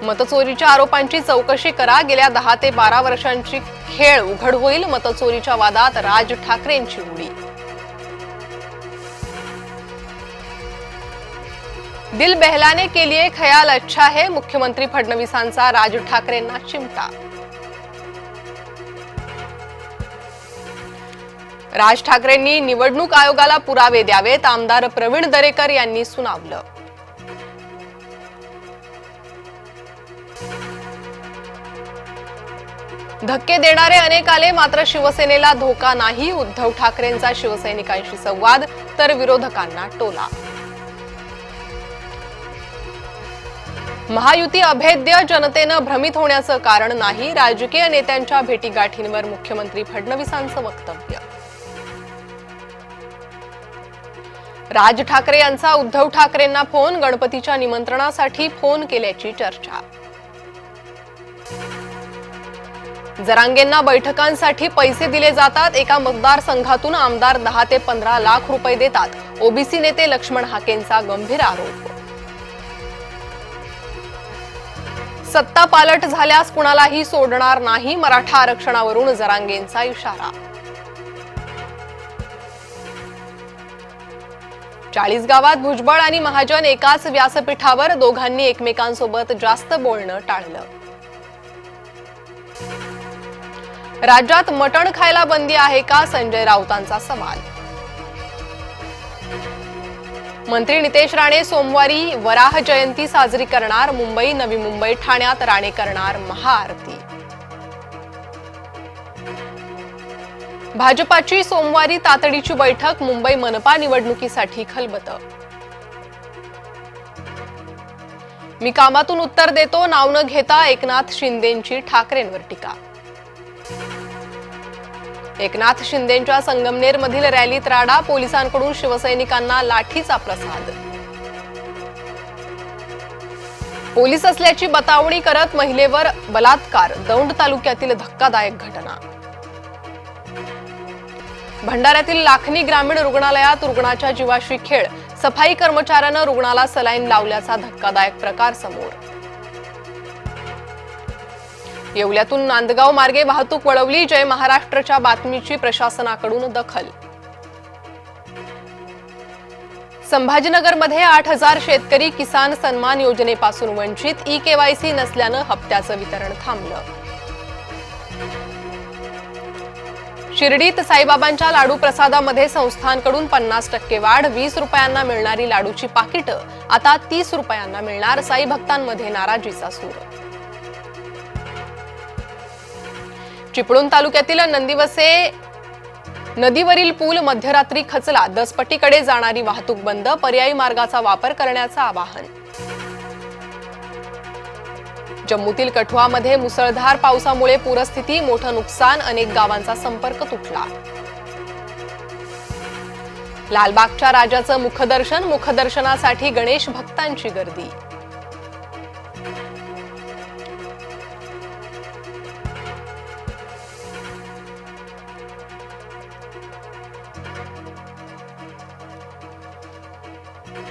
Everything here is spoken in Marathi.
मतचोरीच्या आरोपांची चौकशी करा। गेल्या 10 ते 12 वर्षांची खेळ उघड होईल। मतचोरीच्या वादात राज ठाकरेंची उडी। दिल बहलाने के लिए ख्याल अच्छा है। मुख्यमंत्री फडणवीसांचा राज ठाकरेंना चिमटा। राज ठाकरेंनी निवडणूक आयोगाला पुरावे द्यावेत, आमदार प्रवीण दरेकर यांनी सुनावलं। धक्के देणारे अनेक आले, मात्र शिवसेनेला धोका नाही। उद्धव ठाकरेंचा शिवसैनिकांशी संवाद, तर विरोधकांना टोला। महायुती अभेद्य, जनतेनं भ्रमित होण्याचं कारण नाही। राजकीय नेत्यांच्या भेटीगाठींवर मुख्यमंत्री फडणवीसांचं वक्तव्य। राज ठाकरे यांचा उद्धव ठाकरेंना फोन, गणपतीच्या निमंत्रणासाठी फोन केल्याची चर्चा। जरांगेंना बैठकांसाठी पैसे दिले जातात। एका मतदारसंघातून आमदार 10 ते 15 लाख रुपये देतात। ओबीसी नेते लक्ष्मण हाकेंचा गंभीर आरोप। सत्ता पालट झाल्यास कुणालाही सोडणार नाही, मराठा आरक्षणावरून जरांगेंचा इशारा। 40 गावात भुजबळ आणि महाजन एकाच व्यासपीठावर, दोघांनी एकमेकांसोबत जास्त बोलणं टाळलं। राज्यात मटण खायला बंदी आहे का, संजय राऊतांचा सवाल। मंत्री नितेश राणे सोमवारी वराह जयंती साजरी करणार। मुंबई, नवी मुंबई, ठाण्यात राणे करणार महाआरती। भाजपाची सोमवारी तातडीची बैठक, मुंबई मनपा निवडणुकीसाठी खलबतं। मी कामातून उत्तर देतो, नाव न घेता एकनाथ शिंदेंची ठाकरेंवर टीका। एकनाथ शिंदेंच्या संगमनेरमधील रॅलीत राडा, पोलिसांकडून शिवसैनिकांना लाठीचा प्रसाद। पोलीस असल्याची बतावणी करत महिलेवर बलात्कार, दौंड तालुक्यातील धक्कादायक घटना। भंडाऱ्यातील लाखनी ग्रामीण रुग्णालयात रुग्णाच्या जीवाशी खेळ, सफाई कर्मचाऱ्यानं रुग्णाला सलाईन लावल्याचा धक्कादायक प्रकार समोर। येवल्यातून नांदगाव मार्गे वाहतूक वळवली, जय महाराष्ट्रच्या बातमीची प्रशासनाकडून दखल। संभाजीनगरमध्ये 8,000 शेतकरी किसान सन्मान योजनेपासून वंचित, ई-केवायसी नसल्यानं हप्त्याचं वितरण थांबलं। शिर्डीत साईबाबांच्या लाडू प्रसादामध्ये संस्थांकडून 50% वाढ, 20 रुपयांना मिळणारी लाडूची पाकिटं आता 30 रुपयांना मिळणार, साई भक्तांमध्ये नाराजीचा सूर। चिपळूण तालुक्यातील नंदिवसे नदीवरील पूल मध्यरात्री खचला, दसपट्टीकडे जाणारी वाहतूक बंद, पर्यायी मार्गाचा वापर करण्याचं आवाहन। जम्मूतील कठुआमध्ये मुसळधार पावसामुळे पूरस्थिती, मोठं नुकसान, अनेक गावांचा संपर्क तुटला। लालबागच्या राजाचं मुखदर्शन, मुखदर्शनासाठी गणेश भक्तांची गर्दी।